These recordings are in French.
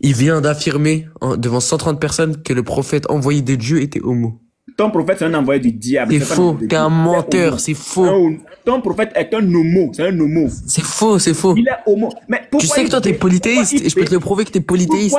Il vient d'affirmer devant 130 personnes que le prophète envoyé de Dieu était homo. Ton prophète, c'est un envoyé du diable. C'est faux, t'es un menteur, c'est faux. Ton prophète est un homo, c'est un homo. C'est faux, c'est faux. Il est homo. Mais tu sais que toi, t'es polythéiste, et je peux te le prouver que t'es polythéiste.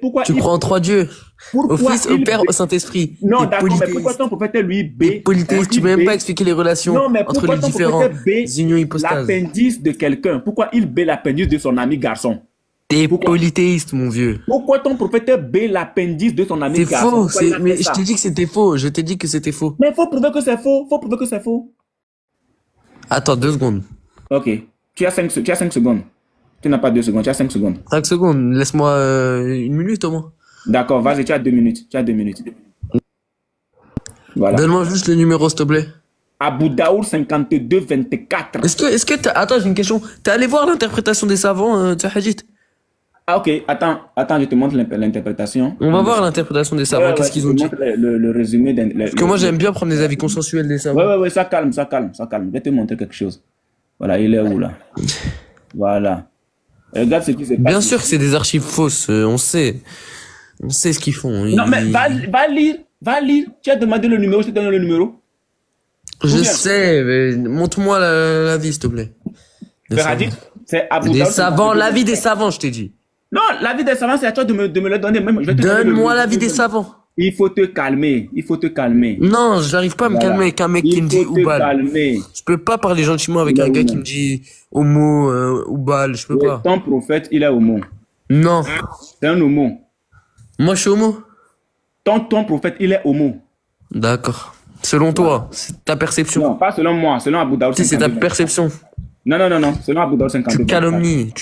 Pourquoi tu crois en trois dieux. Au Fils, au Père, au Saint-Esprit. Non, d'accord, mais pourquoi ton prophète est lui B? Polythéiste, tu peux même pas expliquer les relations entre les différentes unions hypostases. L'appendice de quelqu'un, pourquoi il B l'appendice de son ami garçon? T'es polythéiste, mon vieux. Pourquoi ton prophète B l'appendice de son ami garçon? C'est faux, mais je t'ai dit que c'était faux. Je t'ai dit que c'était faux. Mais faut prouver que c'est faux. Faut prouver que c'est faux. Attends, 2 secondes. Ok. Tu as 5 secondes. Tu n'as pas 2 secondes, tu as 5 secondes. 5 secondes, laisse-moi 1 minute au moins. D'accord, vas-y, tu as 2 minutes. Tu as 2 minutes. Voilà. Donne-moi juste le numéro, s'il te plaît. Abu Daoud 52-24. Est-ce que attends, j'ai une question. T'es allé voir l'interprétation des savants de ce hadith? Ah ok, attends, je te montre l'interprétation. On va voir l'interprétation des savants, qu'est-ce qu'ils ont dit. Le résumé Parce que moi j'aime bien prendre des avis consensuels des savants. Ouais, ça calme. Je vais te montrer quelque chose. Voilà, il est où là? Voilà. Regarde ce qui se passe. Bien sûr que c'est des archives fausses, on sait. On sait ce qu'ils font. Non mais va lire. Tu as demandé le numéro, je te donne le numéro. Je sais, mais montre-moi l'avis s'il te plaît. C'est Abu Daoud. Des savants, l'avis des savants, je t'ai dit. Non, l'avis des savants, c'est à toi de me le donner. Même, donne-moi l'avis des savants. Il faut te calmer. Non, j'arrive pas à me calmer avec un mec qui me dit Oubal. Je peux pas parler gentiment avec un gars qui me dit homo, Oubal, je peux pas. Ton prophète, il est homo. Non. C'est un homo. Moi, je suis homo. Ton prophète, il est homo. D'accord. Selon toi, c'est ta perception. Non, pas selon moi, selon Abu Daoud. Si, c'est ta perception. Non. Selon Abu Daoud 52. Tu calomnies,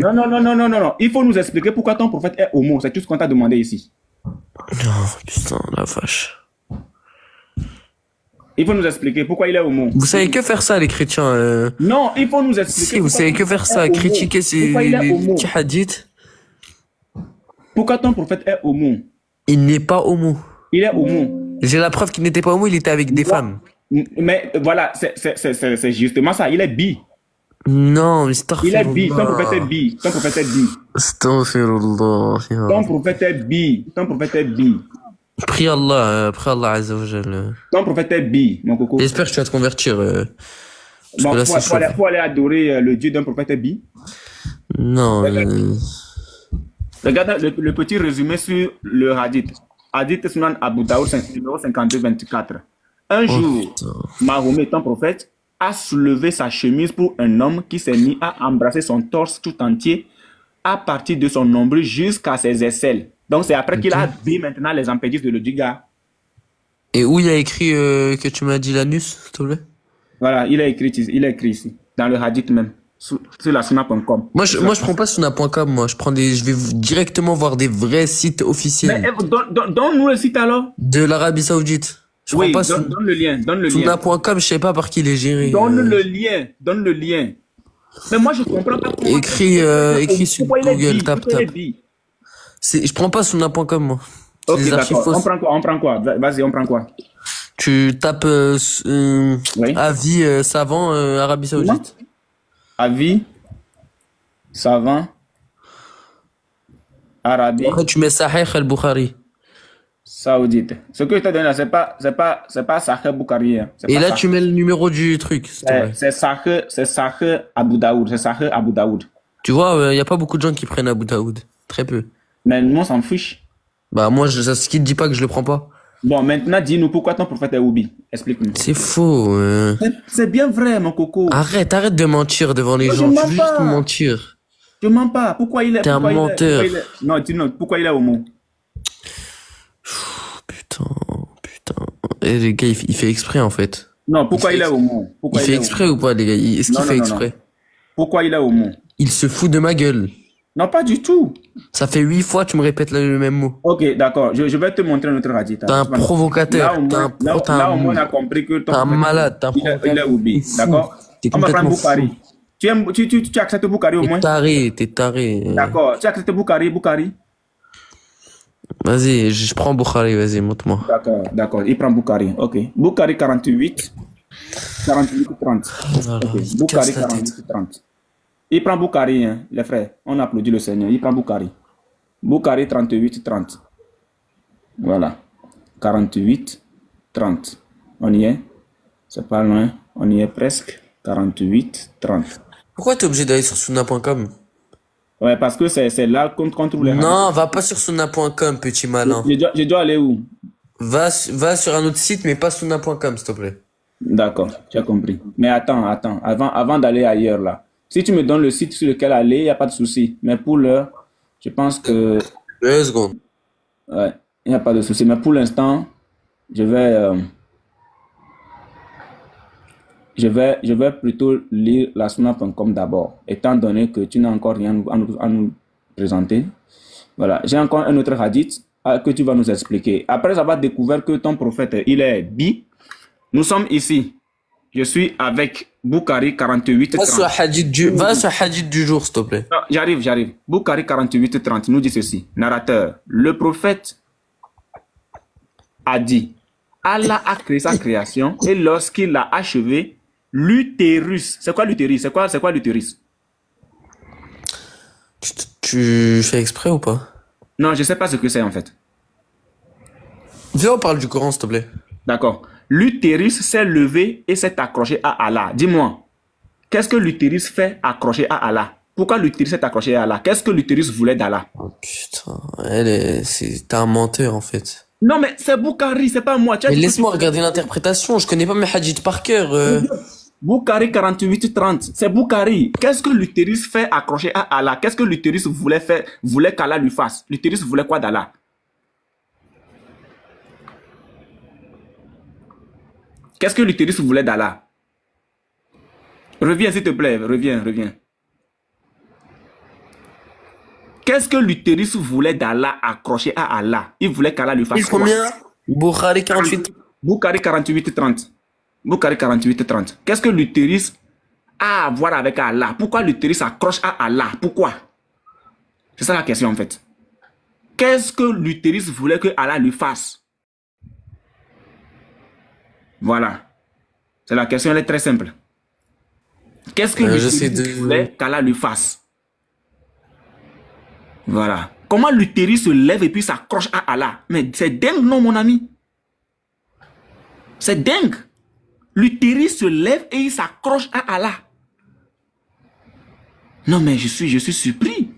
Non. Il faut nous expliquer pourquoi ton prophète est homo. C'est tout ce qu'on t'a demandé ici. Non, putain, la vache. Il faut nous expliquer pourquoi il est homo. Vous savez que faire ça, les chrétiens. Non, il faut nous expliquer. Si, vous savez que faire ça, critiquer ces petits hadiths. Pourquoi ton prophète est homo? Il n'est pas homo. Il est homo. J'ai la preuve qu'il n'était pas homo, il était avec des femmes. Mais voilà, c'est justement ça, il est bi. Non, mais il est bi, ton prophète est bi. Astaghfirullah. Ton prophète est bi. Prie Allah Azza wa Jal. Ton prophète est bi, mon coco. J'espère que tu vas te convertir. Bon, pour aller adorer le Dieu d'un prophète est bi. Non. Regarde le petit résumé sur le hadith. Hadith Sunan Abu Daoud, numéro 52-24. Un jour, Mahomet, ton prophète, a soulevé sa chemise pour un homme qui s'est mis à embrasser son torse tout entier à partir de son nombril jusqu'à ses aisselles. Donc c'est après qu'il a habillé maintenant les empédices de le gars. Et où il a écrit que tu m'as dit l'anus, s'il te plaît? Voilà, il a écrit ici, dans le hadith même, sur la sunna.com. Moi je prends pas sunna.com, moi je vais directement voir des vrais sites officiels. Mais donne-nous le site alors. De l'Arabie Saoudite. Oui, donne le lien. Sunna.com, je sais pas par qui il est géré. Donne le lien. Mais moi, je comprends pas. Écris sur Google, tape. Je prends pas Sunna.com, moi. Ok, d'accord. On prend quoi? Vas-y, on prend quoi? Tu tapes avis savant Arabie Saoudite. Avis savant Arabie. Après, tu mets Sahih al-Bukhari. Saoudite. Ce que je te donne là, c'est pas Sahih Bukhari. Et là, tu mets le numéro du truc. C'est Sahih Abu Daoud. C'est Sahih Abu Daoud. Tu vois, il y a pas beaucoup de gens qui prennent Abu Daoud. Très peu. Mais nous, on s'en fiche. Bah, moi, ce qui te dit pas que je le prends pas. Bon, maintenant, dis-nous pourquoi ton prophète est Oubi. Explique-nous. C'est faux. C'est bien vrai, mon coco. Arrête de mentir devant les gens. Tu veux juste mentir. Je mens pas. Pourquoi il est... T'es un menteur. Non, dis-nous, pourquoi il est homo? Putain. Et les gars, il fait exprès, en fait. Non, pourquoi il est homo? Il fait exprès ou pas, les gars? Est-ce qu'il fait exprès? Pourquoi il est homo? Il se fout de ma gueule. Non, pas du tout. Ça fait 8 fois tu me répètes le même mot. Ok, d'accord. Je vais te montrer notre hadith. T'es un provocateur. Là, au moins, on a compris que t'es un malade. T'es un provocateur. Il est oublié. D'accord? On va prendre Boukari. Tu acceptes Boukari au moins? T'es taré. D'accord. Tu acceptes Boukari? Vas-y, je prends Boukari. Vas-y, montre-moi. D'accord. Il prend Boukari. Ok. Boukari 48. 48-30. Voilà. Okay. Boukari 48-30. Il prend Boukari, hein, les frères. On applaudit le Seigneur. Il prend Boukari. Bukhari 38, 30. Voilà. 48, 30. On y est? C'est pas loin. On y est presque. 48, 30. Pourquoi t'es obligé d'aller sur sunna.com? Ouais, parce que c'est là qu'on trouve les... Non, va pas sur sunna.com, petit malin. Je dois aller où? Va sur un autre site, mais pas sunna.com, s'il te plaît. D'accord, tu as compris. Mais attends. Avant d'aller ailleurs, là. Si tu me donnes le site sur lequel aller, il n'y a pas de souci. Mais pour l'heure, je pense que... 2 secondes. Ouais, il n'y a pas de souci. Mais pour l'instant, je vais plutôt lire la sunna.com d'abord, étant donné que tu n'as encore rien à nous présenter. Voilà, j'ai encore un autre hadith que tu vas nous expliquer. Après avoir découvert que ton prophète, il est bi, nous sommes ici. Je suis avec Bukhari 48 30. Va sur hadith du jour, s'il te plaît. J'arrive. Bukhari 48 30 nous dit ceci. Narrateur, le prophète a dit, Allah a créé sa création et lorsqu'il l'a achevé, l'utérus. C'est quoi l'utérus? C'est quoi l'utérus? Tu fais exprès ou pas? Non, je sais pas ce que c'est en fait. Viens, on parle du Coran, s'il te plaît. D'accord. L'utérus s'est levé et s'est accroché à Allah. Dis-moi, qu'est-ce que l'utérus fait accrocher à Allah? Pourquoi l'utérus s'est accroché à Allah? Qu'est-ce que l'utérus voulait d'Allah? Oh putain, t'es un menteur en fait. Non mais c'est Bukhari, c'est pas moi. Mais laisse-moi regarder l'interprétation, je connais pas mes hadiths par cœur. Bukhari 48 30, c'est Bukhari. Qu'est-ce que l'utérus fait accrocher à Allah? Qu'est-ce que l'utérus voulait qu'Allah lui fasse? L'utérus voulait quoi d'Allah? Qu'est-ce que l'utérus voulait d'Allah? Reviens s'il te plaît, reviens. Qu'est-ce que l'utérus voulait d'Allah accrocher à Allah? Il voulait qu'Allah lui fasse quoi? Combien? Bukhari 48. Bukhari 48 30. Bukhari 48 30. Qu'est-ce que l'utérus a à voir avec Allah? Pourquoi l'utérus accroche à Allah? Pourquoi? C'est ça la question en fait. Qu'est-ce que l'utérus voulait que Allah lui fasse? Voilà. C'est la question, elle est très simple. Qu'est-ce que l'utérus voulait qu'Allah lui fasse? Voilà. Comment l'utérus se lève et puis s'accroche à Allah? Mais c'est dingue, non, mon ami? C'est dingue. L'utérus se lève et il s'accroche à Allah. Non, mais je suis surpris.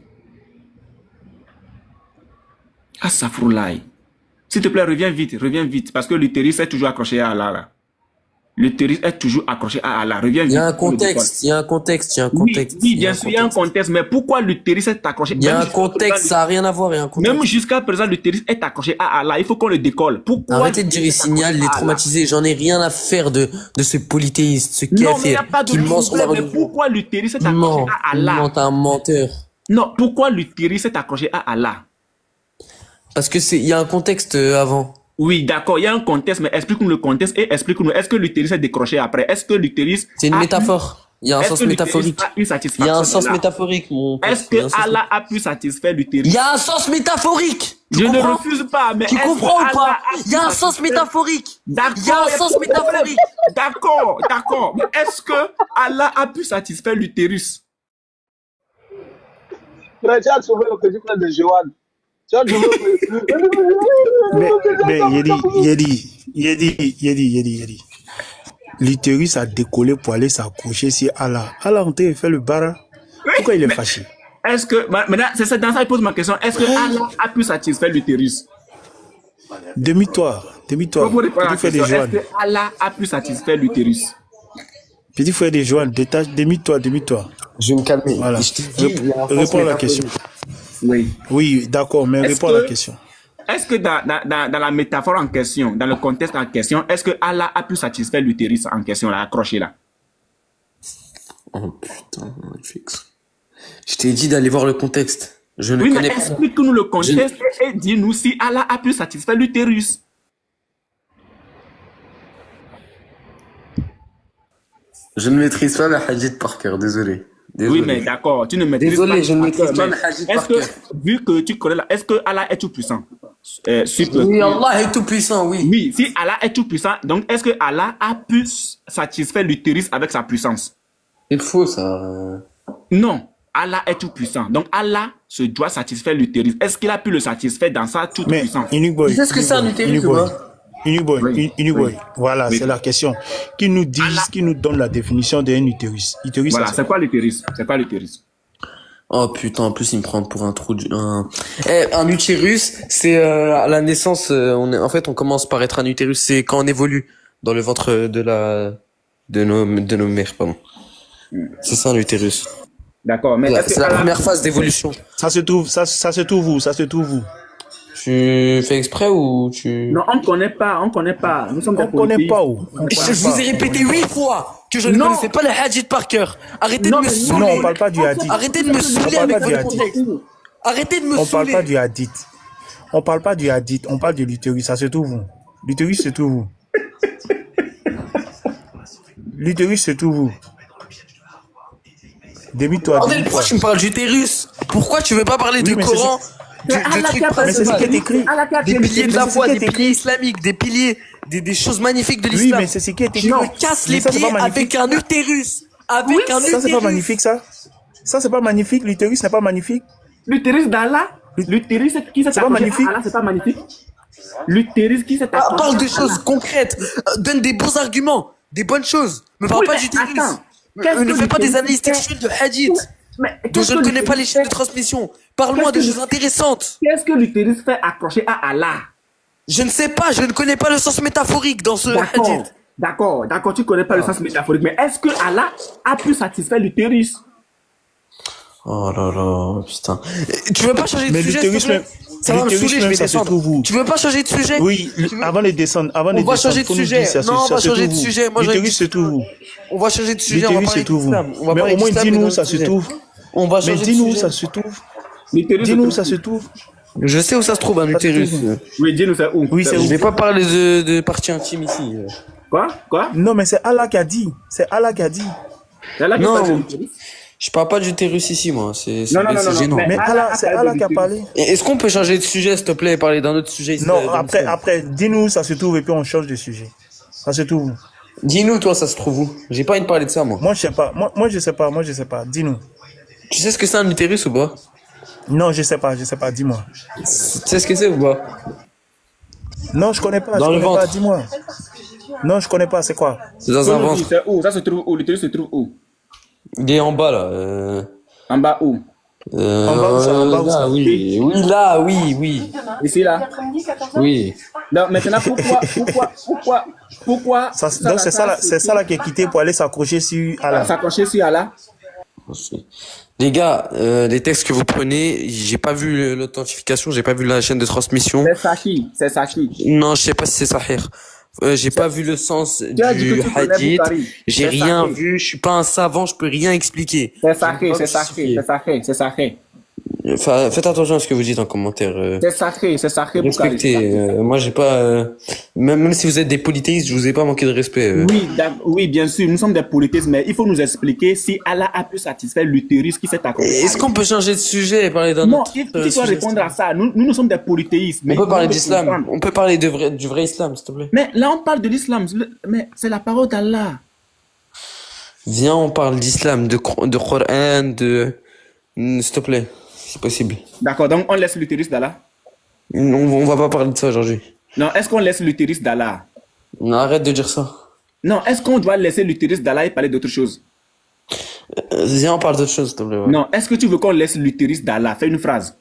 Ah, safroulaï. S'il te plaît, reviens vite, parce que l'utérus est toujours accroché à Allah. Là. L'utérus est toujours accroché à Allah. Reviens vite. Il y a un contexte. Oui, bien sûr, il y a un contexte. Mais pourquoi l'utérus est accroché? Il y a un contexte, ça n'a rien à voir. Même jusqu'à présent, l'utérus est accroché à Allah. Il faut qu'on le décolle. Pourquoi? Arrêtez de dire il signale, il est traumatisé. J'en ai rien à faire de ce polythéiste, ce kafir, qui ment sur la religion. Pourquoi l'utérus est accroché à Allah? Non, t'es un menteur. Non, pourquoi l'utérus est accroché à Allah? Parce que il y a un contexte avant. Oui, d'accord, il y a un contexte, mais explique-nous le contexte et explique-nous, est-ce que l'utérus est décroché après? Est-ce que l'utérus... C'est une métaphore. Il y a un sens métaphorique. Il y a un sens métaphorique, mon pote. Est-ce que Allah a pu satisfaire l'utérus? Il y a un sens métaphorique. Je ne refuse pas, mais tu comprends ou pas? Il y a un sens métaphorique. D'accord. Il y a un sens métaphorique. D'accord. Mais est-ce que Allah a pu satisfaire l'utérus? Mais tu as trouvé le petit frère de Johan. Mais Yedi. L'utérus a décollé pour aller s'accrocher sur Allah. Allah, on t'a fait le bara. Pourquoi il est fâché? Est-ce que, maintenant, c'est dans ça que je pose ma question. Est-ce que Allah a pu satisfaire l'utérus? Demi-toi. Petit frère de Johan. Est-ce que Allah a pu satisfaire l'utérus? Petit frère de Johan, demi-toi. Je vais me calmer. Voilà. Réponds à la question. Oui, d'accord, mais réponds à la question. Est-ce que dans la métaphore en question, dans le contexte en question, est-ce que Allah a pu satisfaire l'utérus en question, là, accroché là? Oh putain, je t'ai dit d'aller voir le contexte. Je ne connais pas. Explique-nous le contexte et dis-nous si Allah a pu satisfaire l'utérus. Je ne maîtrise pas le hadith par cœur, désolé. Oui, mais d'accord, tu ne maîtrises pas. Désolé, je ne maîtrise pas le hadith par cœur. Vu que tu connais là, est-ce que Allah est tout puissant? Oui, Allah est tout puissant, oui. Oui, si Allah est tout puissant, donc est-ce que Allah a pu satisfaire l'utérus avec sa puissance? C'est faux, ça. Non. Allah est tout puissant. Donc Allah se doit satisfaire l'utérus. Est-ce qu'il a pu le satisfaire dans sa toute puissance? Tu sais ce que c'est un utérus ou pas? Uniboy. Voilà, c'est la question. Qui nous dit, qui nous donne la définition d'un utérus? Voilà, c'est quoi l'utérus? C'est quoi l'utérus? Oh putain, en plus il me prend pour un trou un utérus, c'est à la naissance, en fait on commence par être un utérus, c'est quand on évolue dans le ventre de nos mères, pardon. C'est ça un utérus. D'accord, mais c'est la première phase d'évolution. Ça se trouve où? Tu fais exprès ou tu... Non, on ne connaît pas. Nous sommes on connaît pas où. Je vous ai répété 8 fois que je ne connaissais pas le hadith par cœur. Arrêtez de me saouler. Non, on parle pas du hadith. Arrêtez de me saouler avec votre contexte. Arrêtez de me saouler. On parle pas du hadith. On parle pas du hadith, on parle de l'utérus. Ça se trouve où? L'utérus se trouve où? L'utérus se trouve où? Débite-toi. Pourquoi tu me parles d'utérus? Pourquoi tu veux pas parler du Coran? Mais c'est ce qui est écrit. Des piliers de la foi, des piliers islamiques, des piliers, des choses magnifiques de l'islam. Oui, mais c'est ce qui est écrit. Tu me casses les pieds avec un utérus. Avec un utérus. Ça, c'est pas magnifique, ça? Ça, c'est pas magnifique. L'utérus n'est pas magnifique. L'utérus d'Allah? L'utérus qui s'est accroché à Allah, c'est pas magnifique? L'utérus qui s'est accroché. Parle de choses concrètes. Donne des bons arguments, des bonnes choses. Me parle pas d'utérus. Ne fais pas des analyses textuelles de hadith. Donc je ne connais pas les chaînes de transmission. Parle-moi de choses intéressantes. Qu'est-ce que l'utérus fait accrocher à Allah? Je ne sais pas, je ne connais pas le sens métaphorique dans ce hadith. D'accord, tu connais pas le sens métaphorique, mais est-ce que Allah a pu satisfaire l'utérus? Oh là là, putain. Tu veux pas changer de sujet? L'utérus même, ça va me saouler, je vais descendre. Tu veux pas changer de sujet? Oui, avant de descendre, on va changer de sujet. Non, on va changer de sujet. L'utérus se trouve où? On va changer de sujet, on va parler d'islam. Mais au moins dis-nous, ça se trouve. On va changer de sujet. Mais dis-nous, ça se trouve. Dis-nous, ça se trouve. Je sais où ça se trouve, un utérus. Oui, dis-nous ça où. Oui, c'est où. Je vais pas parler de parties intimes ici. Quoi? Non, mais c'est Allah qui a dit. C'est Allah qui a dit. Non, je parle pas d'utérus ici, moi. C'est gênant. Mais c'est Allah qui a parlé. Est-ce qu'on peut changer de sujet, s'il te plaît, et parler d'un autre sujet ici? Non, après, dis-nous, ça se trouve, et puis on change de sujet. Ça se trouve où? Dis-nous, toi, ça se trouve où? J'ai pas envie de parler de ça, moi. Moi, je sais pas. Moi, je sais pas. Dis-nous. Tu sais ce que c'est un utérus ou pas? Non, je sais pas. Dis-moi. Tu sais ce que c'est ou pas? Non, je connais pas. Dans le ventre. Dis-moi. Non, je connais pas. C'est quoi? C'est dans un ventre. C'est où? Ça se trouve où? L'utérus se trouve où? Il est en bas, là. En bas où? En bas où ça? En bas où ça? Oui. Oui, là, oui. Ici, là? Oui. Donc, maintenant, pourquoi? Donc, c'est ça là qui est quitté pour aller s'accrocher sur Allah. S'accrocher sur Allah? Les gars, les textes que vous prenez, j'ai pas vu l'authentification, j'ai pas vu la chaîne de transmission. C'est Sahih. Non, je sais pas si c'est Sahih. J'ai pas vu le sens du hadith. J'ai rien vu. Je suis pas un savant, je peux rien expliquer. C'est Sahih. Faites attention à ce que vous dites en commentaire. C'est Sahih. Respectez. Moi, j'ai pas. Même si vous êtes des polythéistes, je vous ai pas manqué de respect. Oui, bien sûr, nous sommes des polythéistes, mais il faut nous expliquer si Allah a pu satisfaire l'utérus qui s'est accroché. Est-ce qu'on peut changer de sujet et parler d'un autre? Non, il faut répondre à ça. Nous sommes des polythéistes. On peut parler d'islam. On peut parler du vrai islam, s'il te plaît. Mais là, on parle de l'islam. Mais c'est la parole d'Allah. Viens, on parle d'islam, de Coran, s'il te plaît. C'est possible. D'accord, donc on laisse l'utérus d'Allah? On va pas parler de ça aujourd'hui. Non, est-ce qu'on laisse l'utérus d'Allah? Non, arrête de dire ça. Non, est-ce qu'on doit laisser l'utérus d'Allah et parler d'autre chose? Viens, on parle d'autre chose, s'il te plaît. Ouais. Non, est-ce que tu veux qu'on laisse l'utérus d'Allah? Fais une phrase.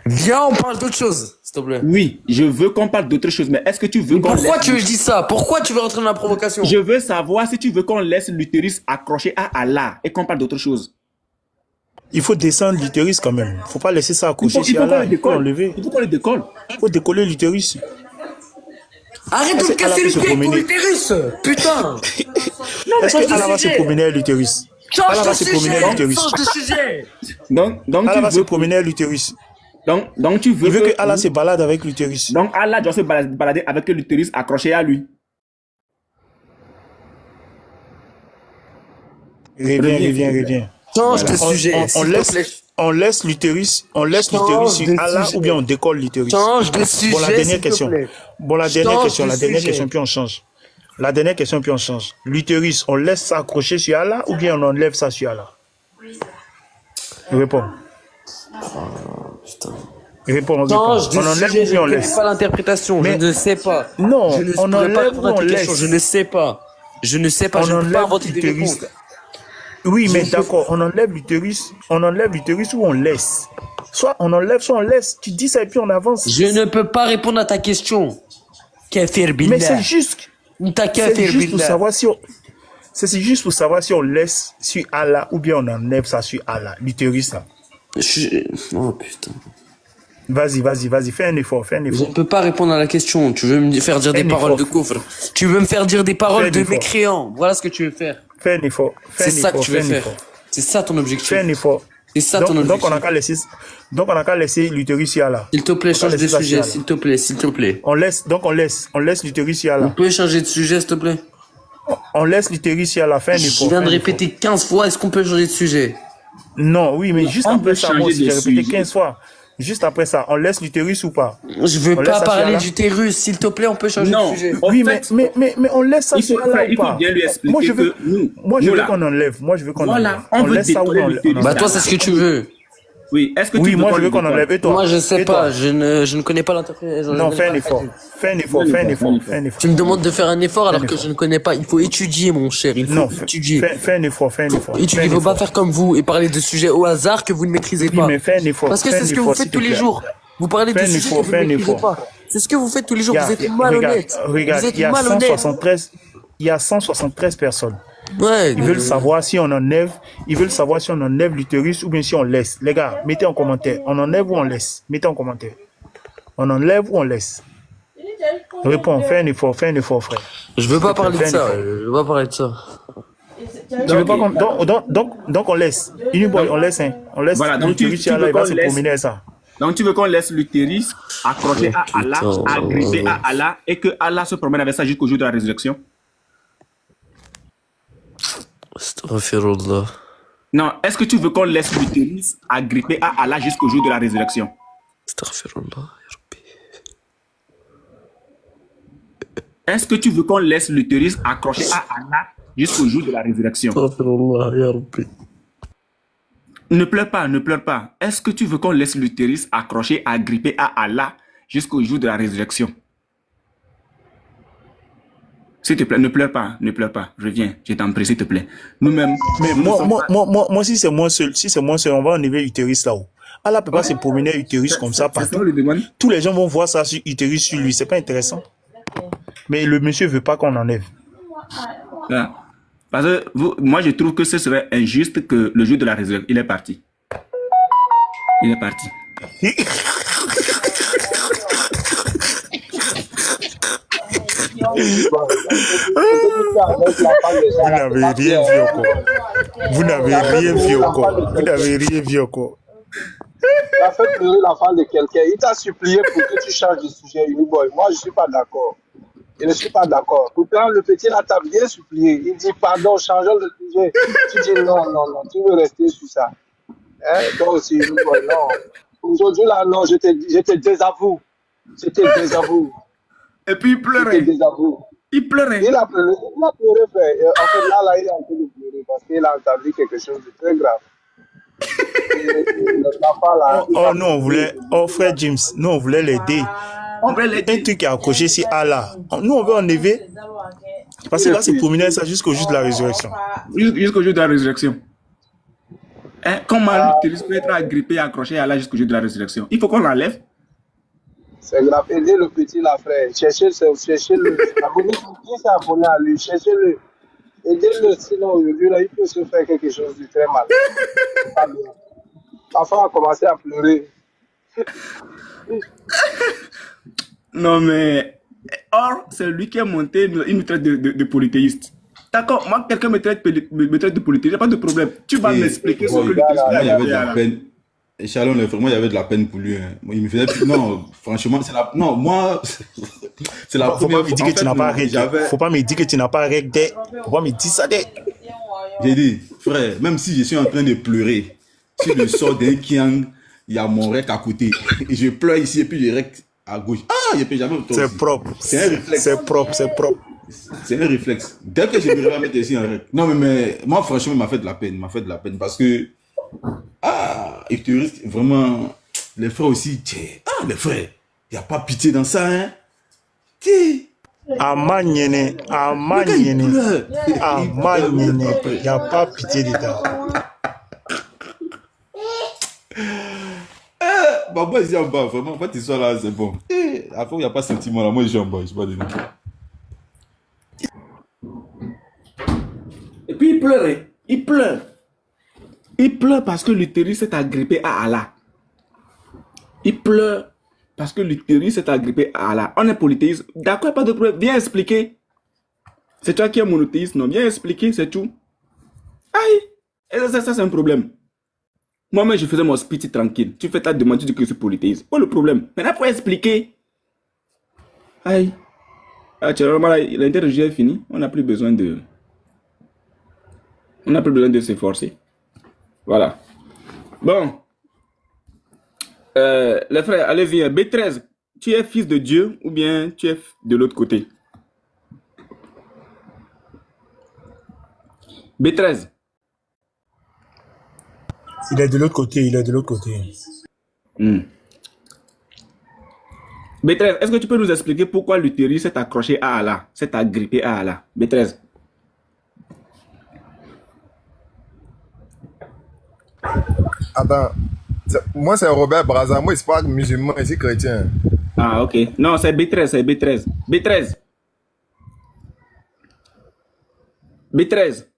Viens, on parle d'autre chose, s'il te plaît. Oui, je veux qu'on parle d'autre chose, mais est-ce que tu veux qu'on laisse... Pourquoi tu dis ça? Pourquoi tu veux rentrer dans la provocation? Je veux savoir si tu veux qu'on laisse l'utérus accroché à Allah et qu'on parle d'autre chose. Il faut descendre l'utérus quand même. Faut pas laisser ça accrocher sur Allah. Il faut l'enlever. Il faut qu'on le décolle. Il faut décoller l'utérus. Arrête de me casser les pieds pour l'utérus. Putain. Est-ce que Allah va se promener à l'utérus? Allah va se promener à l'utérus. Change de sujet. Donc Allah va se promener à l'utérus. Donc tu veux... Il veut que Allah se balade avec l'utérus. Donc Allah doit se balader avec l'utérus accroché à lui. Reviens. Change de sujet. On laisse l'utérus sur Allah ou bien on décolle l'utérus. Change de sujet. Bon, la dernière question. La dernière question, puis on change. L'utérus, on laisse ça accrocher sur Allah ou bien on enlève ça sur Allah? Réponds. Putain. Réponds. Non, On enlève ou bien on je ne laisse? connais pas l'interprétation, Mais- je ne sais pas. Non, Je ne on pourrais pas enlève répondre ou à on tes questions, laisse? je ne sais pas. Je ne sais pas, On je ne peux pas enlève inventer des l'utérus. réponses. Oui, mais d'accord, on enlève l'utérus ou on laisse. Soit on enlève, soit on laisse. Tu dis ça et puis on avance. Je ne peux pas répondre à ta question. Kafir billah. Mais c'est juste, Ta c'est kafir juste pour billah. savoir si on... C'est juste pour savoir si on laisse sur Allah ou bien on enlève ça sur Allah, l'utérus là. Oh putain. Vas-y, fais un effort. Je ne peux pas répondre à la question. Tu veux me faire dire des Un paroles de effort. coffre. Tu veux me faire dire des paroles Fais un de effort. mécréants. Voilà ce que tu veux faire. Fais un effort. C'est ça que tu veux faire. C'est ça ton objectif. Fais un effort. C'est ça ton objectif. Donc on a qu'à laisser l'utérus sur Allah. S'il te plaît, change de laisser ça sujet. sur S'il te plaît, s'il te plaît. On laisse l'utérus sur On Allah. peut changer de sujet, s'il te plaît. On laisse l'utérus sur Allah. Fais un Je effort. viens de fais un répéter 15 fois. Est-ce qu'on peut changer de sujet? effort. Non, oui, mais juste On après peut ça, changer moi aussi, de j'ai répété sujet. 15 fois. Juste après ça, on laisse l'utérus ou pas? Je veux On laisse pas ça sur parler Allah. d'utérus. S'il te plaît, on peut changer Non. de sujet. En Oui, fait, mais on laisse ça il faut, sur Allah il ou faut pas? bien lui expliquer Moi, je veux, que nous, moi, je nous, veux là, qu'on enlève. Moi, je veux qu'on Voilà, enlève. on veut laisse ça ou décoller on l'utérus. Bah toi, c'est ce que tu veux. oui, est-ce que tu Oui, veux moi, qu'on je veux le qu'on décolle? enlève. Et toi? Moi, je sais Et pas. toi? Je ne connais pas l'interprétation. Non, fais un effort. Fais un effort. Tu me demandes de faire un effort alors que je ne connais pas. Il faut étudier, mon cher. Il faut Non, étudier. fais un effort. Étudier. Il ne faut pas faire comme vous et parler de sujets au hasard que vous ne maîtrisez Oui, pas. mais fais un effort. Parce que fais c'est un ce que vous effort, faites s'il te tous les plaît. jours. Vous parlez de Fais un sujets effort, que vous fais un ne maîtrisez effort. pas. C'est ce que vous faites tous les jours. Vous êtes Regarde, malhonnête. Vous regarde, êtes il y a malhonnête. 173, il y a 173 personnes. Ouais. Ils veulent savoir si on enlève, l'utérus ou bien si on laisse. Les gars, mettez en commentaire. On enlève ou on laisse? Mettez en commentaire. On enlève ou on laisse? Réponds, fais un effort, frère. Je veux pas parler de Fais un ça. effort. Je veux pas parler de ça. Tu veux pas qu'on... donc on laisse. Uniboy, on laisse, hein. On laisse Voilà, donc l'utérus tu sur Allah, veux il va qu'on se laisse- promener à ça. Donc tu veux qu'on laisse l'utérus accroché à Allah, putain. agrippé à Allah, et que Allah se promène avec ça jusqu'au jour de la résurrection? Astaghfirullah. Non, est-ce que tu veux qu'on laisse l'utérus agrippé à Allah jusqu'au jour de la résurrection? Astaghfirullah. Est-ce que tu veux qu'on laisse l'utérus accroché à Allah jusqu'au jour de la résurrection? Astaghfirullah, ya Rabbi. Ne pleure pas, ne pleure pas. Est-ce que tu veux qu'on laisse l'utérus accroché, agrippé à Allah jusqu'au jour de la résurrection? S'il te plaît, ne pleure pas, ne pleure pas. Reviens, je t'en prie, s'il te plaît. Nous-mêmes. Mais nous ne sommes pas- moi, si c'est moi seul, on va enlever l'utérus là-haut. Allah peut pas se promener à l'utérus comme ça C'est ça, partout. on lui demande. Tous les gens vont voir ça sur utérus sur lui, c'est pas intéressant. Mais le monsieur veut pas qu'on enlève. Là. Parce que moi, je trouve que ce serait injuste que le jour de la résurrection, il est parti. Il est parti. Vous n'avez rien vu encore. Vous n'avez rien vu encore. Vous n'avez rien vu encore. Tu as fait pleurer la femme de quelqu'un. Il t'a supplié pour que tu changes de sujet, Uniboy. Moi, je ne suis pas d'accord. Je ne suis pas d'accord. Pourtant, le petit là t'a bien supplié. Il dit pardon, changeons de sujet. Tu dis non, non, non, tu veux rester sur ça. Hein? Toi aussi, Uniboy, non. Aujourd'hui, là, non, je te désavoue. Je te désavoue. Et puis il Je te pleurait. désavoue. Il pleurait. Il a pleuré, frère. En fait, là, il est en train de pleurer parce qu'il a entendu quelque chose de très grave. L'enfant, là, il Oh a- non, on voulait, oh frère James, nous on voulait l'aider. On veut Un l'aider. truc qui est accroché sur Allah. Nous on veut enlever. Parce que là c'est promener ça jusqu'au jour de la résurrection. Jusqu'au jour de la résurrection. Hein? Comment l'utérus peut être agrippé et accroché à Allah jusqu'au jour de la résurrection? Il faut qu'on l'enlève. C'est grave. Aidez le petit là, frère. Cherchez-le. Abonnez-vous, abonné à lui. Cherchez-le. Aidez-le. Sinon, aujourd'hui, là, il peut se faire quelque chose de très mal. C'est pas bien. L'enfant a commencé à pleurer. Non, mais. Or, c'est lui qui a monté, il nous traite de polythéiste. D'accord, moi, quelqu'un me traite de polythéiste, il n'y a pas de problème. Tu vas Et, m'expliquer ce bon, que l'utérus moi, il y avait de est la peine. Et Shalom, vraiment, il y avait de la peine pour lui. Hein. Moi, il me faisait. Non, franchement, c'est la. Non, moi. C'est la Faut première pas me dire que tu n'as pas arrêté. j'avais- Faut pas me dire que tu n'as pas arrêté. Faut pas me dire ça. J'ai dit, frère, même si je suis en train de pleurer, si je sors d'un kiang, il y a mon rec à côté. Et je pleure ici et puis je rec à gauche. Ah, je peux jamais me C'est propre. C'est un réflexe. C'est propre, c'est propre. C'est un réflexe. Dès que je me réveille à mettre ici en rec. Non, mais moi, franchement, il m'a fait de la peine. Il m'a fait de la peine parce que. Ah, il te risque vraiment... Les frères aussi, tchè. Ah, les frères, il n'y a pas pitié dans ça, hein. Tchè. Amanyene, amanyene, amanyene. Il n'y a pas pitié dedans. Maman, ici en bas, vraiment, quand tu sois là, c'est bon. Après, il n'y a pas de sentiment là. Moi, je suis en bas, je ne suis pas dedans. Et puis il pleure, hein. Il pleure. Il pleure parce que l'utérus s'est agrippé à Allah. Il pleure parce que l'utérus s'est agrippé à Allah. On est polythéiste. D'accord, pas de problème. Viens expliquer. C'est toi qui es monothéiste, non? Viens expliquer, c'est tout. Aïe. Et ça c'est un problème. Moi-même, je faisais mon speech tranquille. Tu fais ta demande, tu dis que je suis polythéiste. Pas le problème. Maintenant, pour expliquer. Aïe. Ah, tu vois, l'interrogation est fini. On n'a plus besoin de... On n'a plus besoin de s'efforcer. Voilà. Bon. Les frères, allez-y. B13, tu es fils de Dieu ou bien tu es de l'autre côté? B13. Il est de l'autre côté, il est de l'autre côté. B13, est-ce que tu peux nous expliquer pourquoi l'utérus s'est accroché à Allah, s'est agrippé à Allah? B13. Ah ben, moi c'est Robert Braza, moi je suis pas musulman, je suis chrétien. Ah ok, non c'est B13, c'est B13. B13. B13.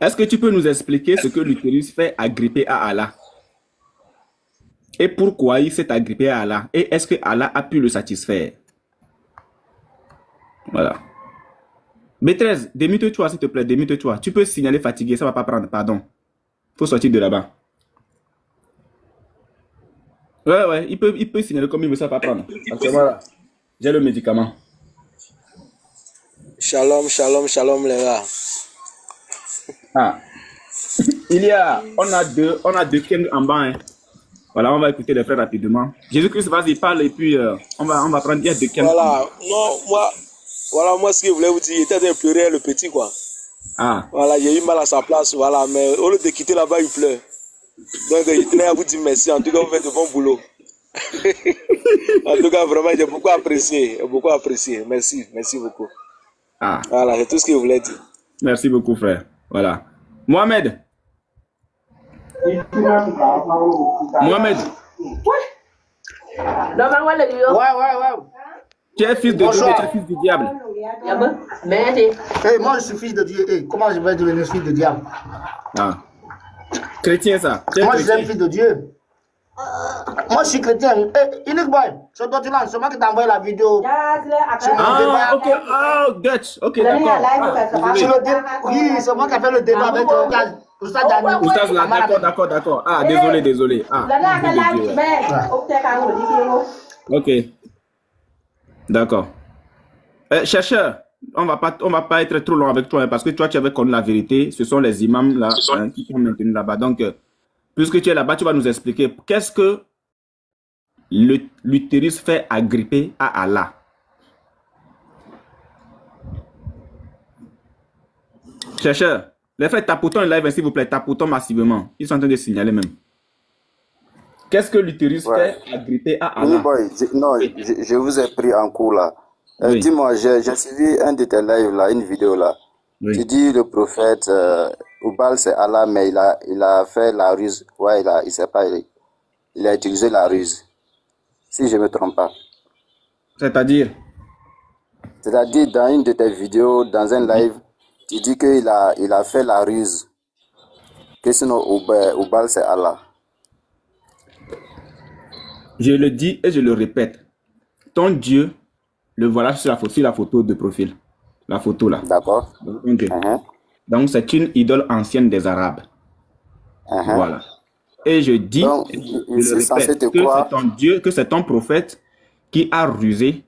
Est-ce que tu peux nous expliquer ce que l'utérus fait agripper à Allah? Et pourquoi il s'est agrippé à Allah? Et est-ce que Allah a pu le satisfaire? Voilà. B13, démute-toi s'il te plaît, démute-toi. Tu peux signaler fatigué, ça va pas prendre, pardon. Faut sortir de là-bas. Ouais, il peut signaler comme il veut, ça va pas prendre. Actuellement là, j'ai le médicament. Shalom, shalom, shalom les gars. Ah. On a deux kings en bas. Hein. Voilà, on va écouter les frères rapidement. Jésus-Christ, vas-y, parle et puis on va prendre bien deux kings. Voilà, non, moi, ce que je voulais vous dire, il était en train de pleurer le petit, quoi. Ah. Voilà, j'ai eu mal à sa place, voilà, mais au lieu de quitter là-bas, il pleure. Donc, je tenais à vous dire merci. En tout cas, vous faites de bon boulot. En tout cas, vraiment, j'ai beaucoup apprécié. Merci, merci beaucoup. Ah. Voilà, c'est tout ce que je voulais dire. Merci beaucoup, frère. Voilà. Mohamed. Mohamed. Ouais. Tu es fils de Dieu, tu es fils du diable. Hey, moi, je suis fils de Dieu. Hey, comment je vais devenir fils de diable? Ah. Chrétien, ça. Moi, je suis fils de Dieu. Moi, je suis chrétien. Hey, Unique Boy, c'est toi, c'est moi qui t'ai envoyé la vidéo. Ah, ok. Ah, Dutch. Ok, d'accord. Oui, c'est moi qui ai fait le débat avec Oustaz Dani. Oustaz, là, d'accord. Ah, désolé. Ah, ok. D'accord. Chercheur, on va pas être trop long avec toi, hein, parce que toi, tu avais connu la vérité. Ce sont les imams là, qui sont maintenus là-bas. Donc, puisque tu es là-bas, tu vas nous expliquer qu'est-ce que l'utérus fait agripper à Allah. Chercheur, les frères, tapotons le live, s'il vous plaît, tapotons massivement. Ils sont en train de signaler même. Qu'est-ce que l'utérus fait agripper à Allah? Je vous ai pris en cours là. Oui. Dis-moi, j'ai suivi un de tes lives là, une vidéo là. Oui. Tu dis le prophète, Oubal c'est Allah, mais il a fait la ruse. Ouais, il sait pas, il a utilisé la ruse. Si je ne me trompe pas. C'est-à-dire? C'est-à-dire, dans une de tes vidéos, dans un live, tu dis qu'il a fait la ruse. Que sinon, Oubal c'est Allah. Je le dis et je le répète. Ton Dieu, le voilà sur la photo de profil. La photo là. D'accord. Donc, c'est une idole ancienne des Arabes. Voilà. Et je dis, donc, je le répète, que c'est ton Dieu, que c'est ton prophète qui a rusé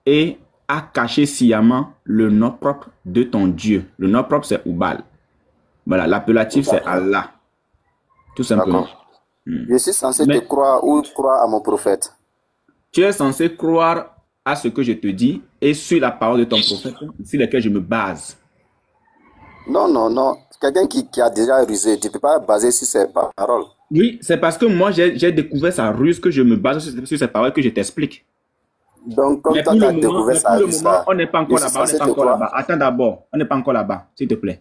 et a caché sciemment le nom propre de ton Dieu. Le nom propre, c'est Oubal. Voilà, l'appellatif, c'est Allah. Tout simplement. Je suis censé te croire ou croire à mon prophète. Tu es censé croire à ce que je te dis et sur la parole de ton prophète sur laquelle je me base. Non. Quelqu'un qui a déjà rusé, tu ne peux pas baser sur ses paroles. Oui, c'est parce que moi, j'ai découvert sa ruse que je me base sur ces paroles que je t'explique. Donc, comme Mais toi, pour tu le as moment, découvert ça, on n'est pas je encore suis là-bas, on n'est censé pas te encore croire. là-bas. Attends d'abord, on n'est pas encore là-bas, s'il te plaît.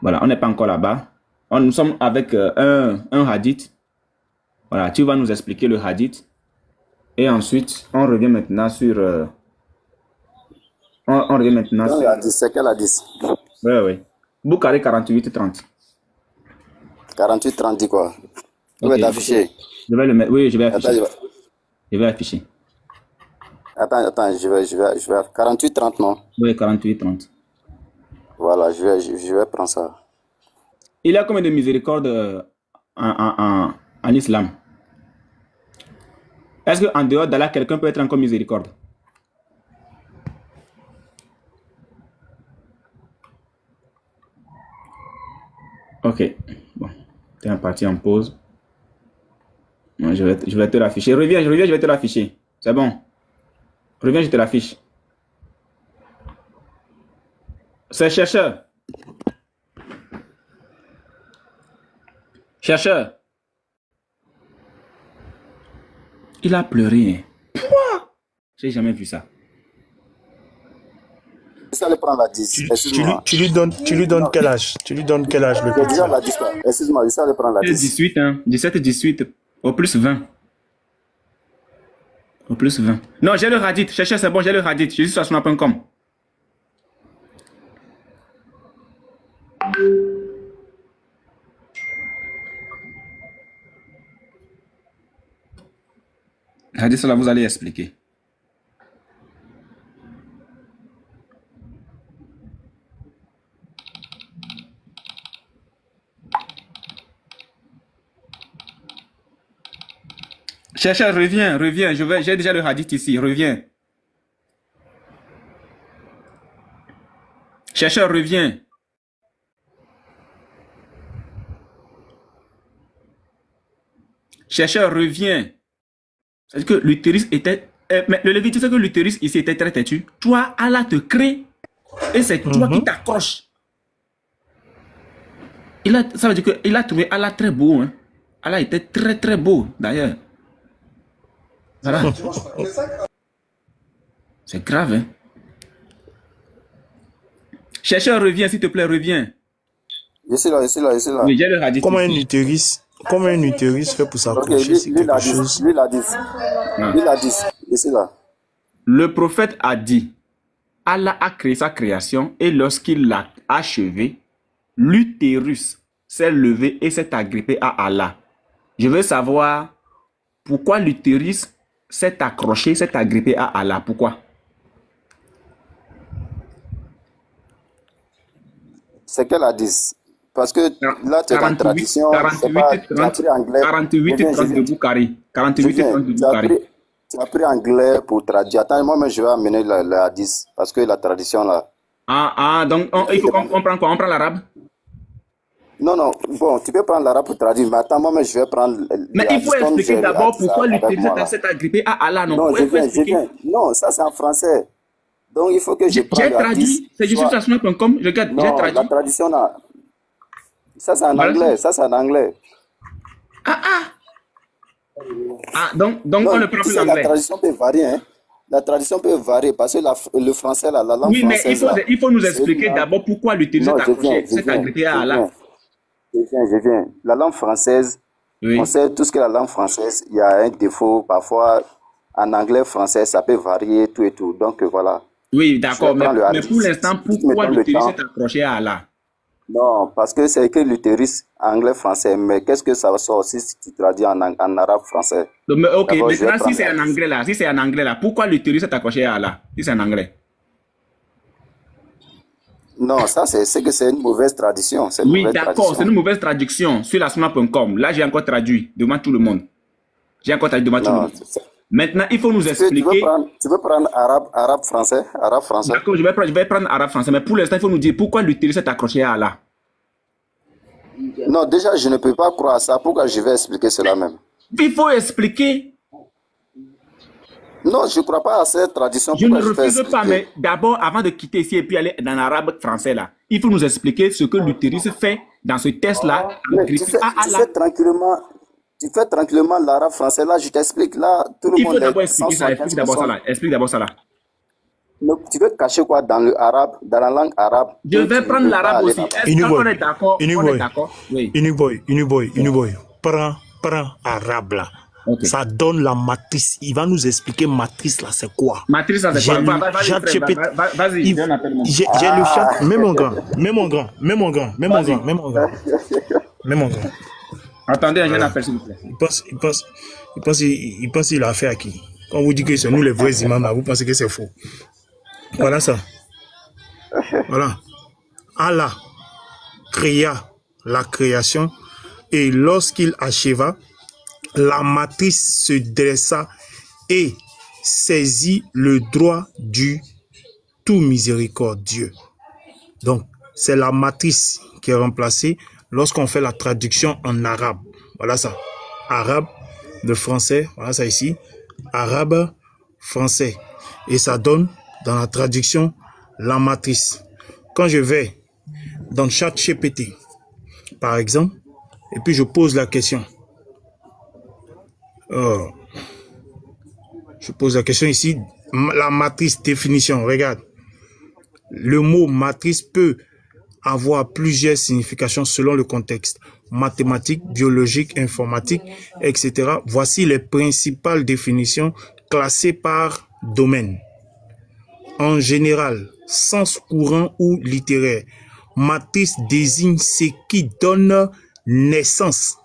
Voilà, on n'est pas encore là-bas. Nous sommes avec un hadith. Voilà, tu vas nous expliquer le hadith. Et ensuite, on revient maintenant sur... on revient maintenant Non, sur... c'est quel hadith? Oui, oui. Bukhari 48-30. 48-30 dit quoi? Où Ok, est affiché? je vais le mettre. Oui, je vais Attends, afficher. Je vais afficher. attends, je vais. 48-30, non? Oui, 48-30. Voilà, je vais prendre ça. Il y a combien de miséricorde en islam? Est-ce qu'en dehors d'Allah, quelqu'un peut être encore miséricorde? Ok. Bon. Tu es parti en pause. Bon, je vais te l'afficher. Reviens, je vais te l'afficher. C'est bon. Reviens, je te l'affiche. C'est chercheur. Chercheur. Il a pleuré. Pourquoi? J'ai jamais vu ça. Ça le prendre la 10. Excuse-moi. Tu lui donnes quel âge? Tu lui donnes quel âge, le Je petit? dis la 10. Excuse-moi, ça le prendre la 10. 18, hein. 17 et 18. Au plus 20. Au plus 20. Non, j'ai le radit. Cherchez, c'est bon, j'ai le radit. Je suis sur asuna.com. Radit, cela vous allez expliquer. Chercheur, reviens. J'ai déjà le hadith ici, reviens. Chercheur, reviens. Chercheur, reviens. C'est-à-dire que l'utérus était... mais le Lévitique, c'est que l'utérus ici était très têtu. Toi, Allah te crée et c'est toi qui t'accroches. Ça veut dire qu'il a trouvé Allah très beau. Hein. Allah était très très beau d'ailleurs. Voilà. C'est grave, hein. Chercheur, reviens, s'il te plaît, reviens. Je suis là. Oui, j'ai le hadith Comment ici. un utérus fait pour s'accrocher? Ok, C'est quelque chose. lui l'a dit. Je suis là. Le prophète a dit, Allah a créé sa création et lorsqu'il l'a achevé, l'utérus s'est levé et s'est agrippé à Allah. Je veux savoir pourquoi l'utérus s'est accroché, s'est agrippé à Allah. Pourquoi? C'est quel hadith? Parce que là, tu es dans la tradition. 48 et 30 de Bukhari. 48 et 30 de Bukhari. Tu as pris anglais pour traduire. Attends, moi, je vais amener le hadith. Parce que la tradition, là. Donc, il faut qu'on prend quoi? On prend l'arabe? Non. Bon, tu peux prendre l'arabe pour traduire. Mais attends, moi, je vais prendre. Mais il faut expliquer d'abord pourquoi l'utérus s'est agrippé à Allah. Non, je viens. Non, ça, c'est en français. Donc, il faut que je prenne le hadith. J'ai traduit. C'est jussusasuna.com. Regarde, j'ai traduit. La tradition, là. Ça, c'est en anglais. Ça, c'est en anglais. Donc on ne prend plus l'anglais. La tradition peut varier, hein. La tradition peut varier parce que le français, la langue française... Oui, mais il faut nous expliquer d'abord pourquoi l'utérus s'est agrippé à Allah. Je viens. La langue française, on sait tout ce que la langue française, il y a un défaut. Parfois, en anglais, français, ça peut varier, tout et tout. Donc, voilà. Oui, d'accord. Mais pour l'instant, pourquoi l'utérus s'est accroché à Allah? Non, parce que c'est écrit l'utérus anglais-français, mais qu'est-ce que ça sort si tu traduis en arabe-français? Ok, maintenant, si c'est en anglais là, pourquoi l'utérus s'est accroché à Allah? Si c'est en anglais. Non, ça, c'est que c'est une mauvaise tradition. Oui, d'accord, c'est une mauvaise traduction sur lasma.com. Là, j'ai encore traduit devant tout le monde. Maintenant, il faut nous expliquer. Tu veux prendre arabe français? D'accord, je vais prendre arabe français, mais pour l'instant, il faut nous dire pourquoi l'utérus s'est accroché à Allah. Non, déjà, je ne peux pas croire à ça. Pourquoi je vais expliquer cela même? Il faut expliquer. Non, je ne crois pas à cette tradition. Je ne Pourquoi je peux refuse pas, expliquer? mais d'abord, avant de quitter ici et puis aller dans l'arabe français, là, il faut nous expliquer ce que l'utérus fait dans ce test-là. Mais tu fais tranquillement l'arabe français. Là, je t'explique. Là, tout le Il monde faut est d'abord expliquer ça. 175 Explique d'abord ça personnes. là. Explique d'abord ça là. Mais tu veux cacher quoi dans le arabe, dans la langue arabe? Je vais Tu prendre veux pas l'arabe aller aussi. là-bas. Est-ce qu'on est d'accord? On est d'accord? Oui. Uniboy. Prends arabe là. Ok. Ça donne la matrice. Il va nous expliquer matrice là, c'est quoi. Matrice, ça c'est J'ai quoi? lu Vas-y, Chat frère, GPT. vas-y, viens, appelle-moi. J'ai le chat. Mets mon grand. Attendez, un jeune appel, s'il vous plaît. Il pense qu'il a affaire à qui? Quand vous dites que c'est nous les vrais imams, là, vous pensez que c'est faux. Voilà ça. Voilà. Allah créa la création et lorsqu'il acheva, la matrice se dressa et saisit le droit du tout miséricordieux. Donc, c'est la matrice qui est remplacée lorsqu'on fait la traduction en arabe. Voilà ça. Arabe, de français, voilà ça ici. Arabe, français. Et ça donne, dans la traduction, la matrice. Quand je vais dans ChatGPT, par exemple, et puis je pose la question. Je pose la question ici, la matrice définition, regarde. Le mot matrice peut avoir plusieurs significations selon le contexte. Mathématiques, biologique, informatique, etc. Voici les principales définitions classées par domaine. En général, sens courant ou littéraire, matrice désigne ce qui donne naissance.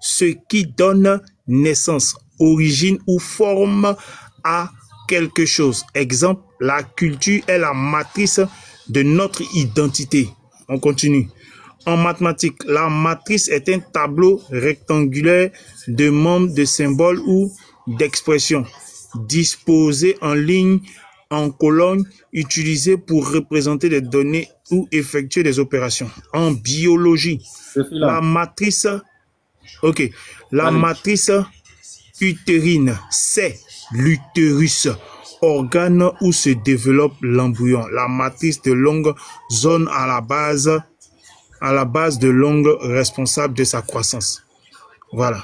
Ce qui donne naissance, origine ou forme à quelque chose. Exemple, la culture est la matrice de notre identité. On continue. En mathématiques, la matrice est un tableau rectangulaire de membres de symboles ou d'expressions disposés en ligne, en colonne, utilisés pour représenter des données ou effectuer des opérations. En biologie, la matrice, matrice utérine, c'est l'utérus, organe où se développe l'embryon. La matrice de longue zone à la base de longue responsable de sa croissance. Voilà.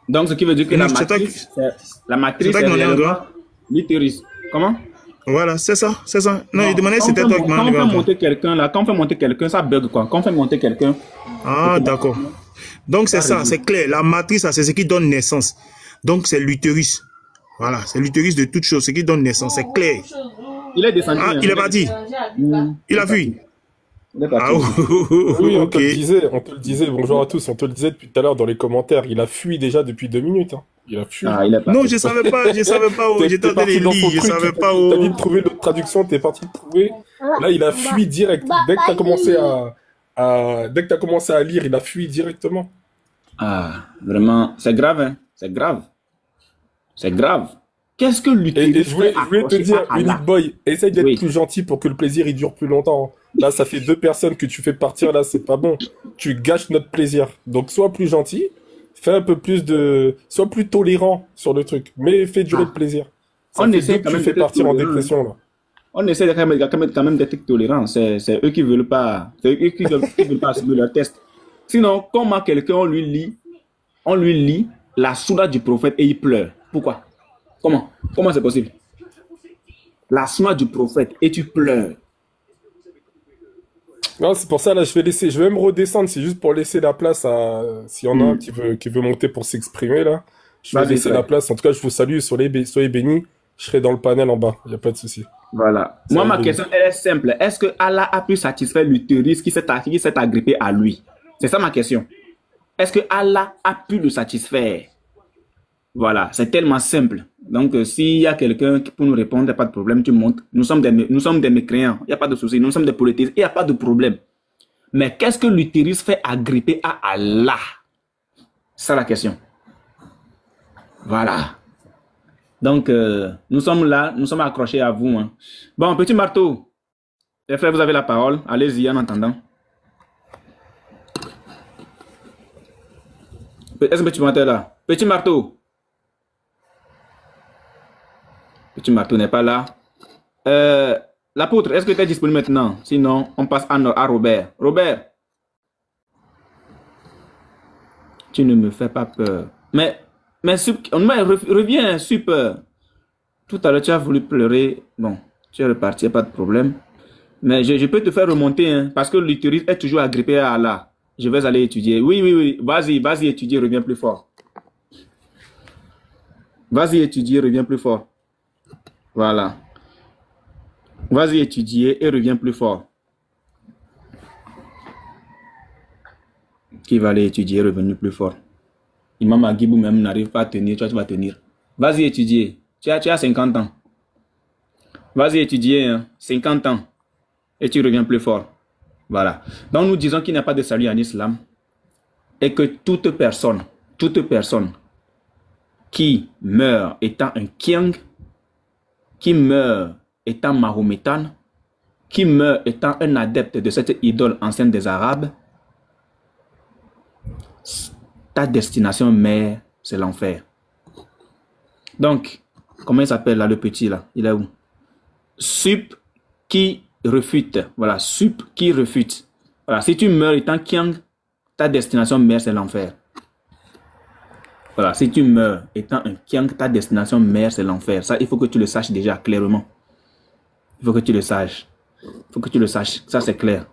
Donc, ce qui veut dire que la matrice, c'est l'utérus. Comment? Voilà, c'est ça. Non, il demandait si c'était toi qui m'en quand on fait monter quelqu'un, ça bug quoi. Quand on fait monter quelqu'un. Ah, d'accord. Donc, c'est ça, c'est clair. La matrice, c'est ce qui donne naissance. Donc, c'est l'utérus. Voilà, c'est l'utérus de toute chose, ce qui donne naissance. C'est clair. Il est descendu. Ah, il est parti. Il a fui. Ah, oui, on te le disait, bonjour à tous, on te le disait depuis tout à l'heure dans les commentaires, il a fui déjà depuis 2 minutes. Hein. Il a fui. Non, je savais pas où, j'étais en train de lire, je savais pas où. T'as dit de trouver l'autre traduction, t'es parti de trouver. Là, il a fui direct. Dès que t'as commencé à lire, il a fui directement. Ah, vraiment, c'est grave, hein. C'est grave. C'est grave. Qu'est-ce que l'utérus je voulais te dire, Unique Boy, essaye d'être plus gentil pour que le plaisir il dure plus longtemps. Là, ça fait 2 personnes que tu fais partir, là, c'est pas bon. Tu gâches notre plaisir. Donc, sois plus gentil, fais un peu plus sois plus tolérant sur le truc, mais fais durer le plaisir. Ça fait essaie quand même tu fais partir en dépression, là. On essaie quand même d'être tolérant. C'est eux qui veulent pas, veulent pas assumer leur test. Sinon, comment quelqu'un, on lui lit la sourate du prophète et il pleure. Pourquoi? Comment c'est possible? La sourate du prophète et tu pleures. Non, c'est pour ça, là, je vais même redescendre, c'est juste pour laisser la place à, s'il y en a un qui veut monter pour s'exprimer, là. Je vais laisser la place. En tout cas, je vous salue, soyez bénis. Je serai dans le panel en bas, il n'y a pas de souci. Voilà. Moi, ma question, elle est simple. Est-ce que Allah a pu satisfaire l'utérus qui s'est agrippé à lui? C'est ça ma question. Est-ce que Allah a pu le satisfaire? Voilà, c'est tellement simple. Donc, s'il y a quelqu'un qui peut nous répondre, il n'y a pas de problème, tu montes. Nous sommes des mécréants, il n'y a pas de souci. Nous sommes des politistes, il n'y a pas de problème. Mais qu'est-ce que l'utérus fait agripper à Allah? C'est la question. Voilà. Donc, nous sommes là, nous sommes accrochés à vous. Hein. Bon, petit marteau. Les frères, vous avez la parole. Allez-y en entendant. Est-ce que tu m'entends là? Petit marteau. Petit marteau n'est pas là. L'apôtre, est-ce que tu es disponible maintenant? Sinon, on passe à Robert. Robert, tu ne me fais pas peur. Mais reviens, super. Tout à l'heure, tu as voulu pleurer. Bon, tu es reparti, pas de problème. Mais je peux te faire remonter, hein, parce que l'utérus est toujours agrippé à Allah. Je vais aller étudier. Oui. Vas-y, étudier, reviens plus fort. Vas-y, étudier, reviens plus fort. Voilà. Vas-y, étudier et reviens plus fort. Qui va aller étudier, revenir plus fort? Imam Agibou même n'arrive pas à tenir, toi tu vas tenir. Vas-y, étudier. Tu as 50 ans. Vas-y, étudier, hein, 50 ans. Et tu reviens plus fort. Voilà. Donc nous disons qu'il n'y a pas de salut en islam. Et que toute personne qui meurt étant un Kiang, qui meurt étant mahométane, qui meurt étant un adepte de cette idole ancienne des Arabes, ta destination mère, c'est l'enfer. Donc, comment il s'appelle là, le petit là? Il est où? Sup qui refute. Voilà, sup qui refute. Voilà, si tu meurs étant Kiang, ta destination mère, c'est l'enfer. Voilà, si tu meurs étant un Kiang, ta destination mère, c'est l'enfer. Ça, il faut que tu le saches déjà clairement. Il faut que tu le saches. Il faut que tu le saches. Ça, c'est clair.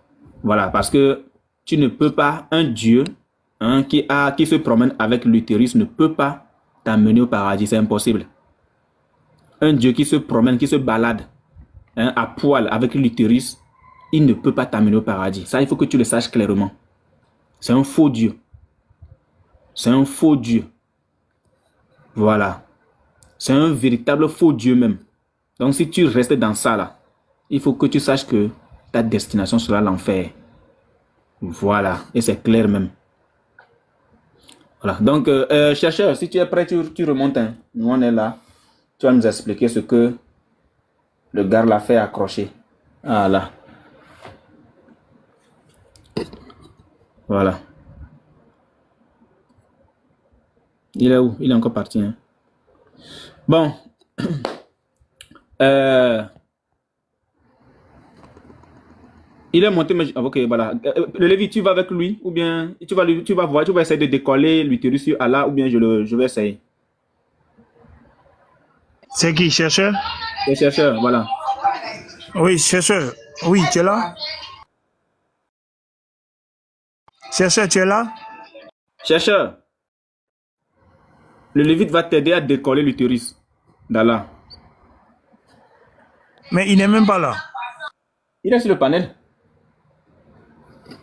Voilà, parce que tu ne peux pas, un Dieu hein, qui se promène avec l'utérus ne peut pas t'amener au paradis. C'est impossible. Un Dieu qui se promène, qui se balade hein, à poil avec l'utérus, il ne peut pas t'amener au paradis. Ça, il faut que tu le saches clairement. C'est un faux Dieu. C'est un faux Dieu. Voilà. C'est un véritable faux Dieu même. Donc si tu restes dans ça là, il faut que tu saches que ta destination sera l'enfer. Voilà. Et c'est clair même. Voilà. Donc, chercheur, si tu es prêt, tu remontes. Hein. Nous, on est là. Tu vas nous expliquer ce que le gars l'a fait accrocher. Voilà. Voilà. Il est où? Il est encore parti. Hein? Bon. Il est monté, mais ok, voilà. Le Lévi, tu vas avec lui ou bien tu vas voir, tu vas essayer de décoller l'utérus sur Allah ou bien je vais essayer. C'est qui, chercheur? Le chercheur, voilà. Oui, chercheur. Oui, tu es là? Chercheur, tu es là? Chercheur. Le Lévite va t'aider à décoller l'utérus d'Allah. Mais il n'est même pas là. Il est sur le panel.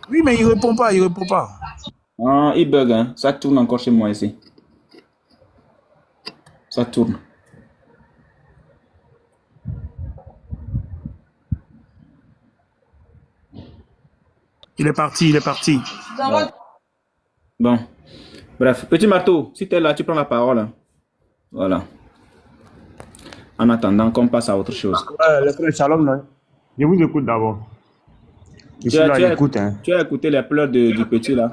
Oui, mais il répond pas, il répond pas. Ah, il bug, hein. Ça tourne encore chez moi ici. Ça tourne. Il est parti, il est parti. Ouais. Bon. Bref, petit marteau, si tu es là, tu prends la parole. Voilà. En attendant qu'on passe à autre chose. Le frère Shalom, là. Je vous écoute d'abord. Tu as écouté les pleurs du petit là.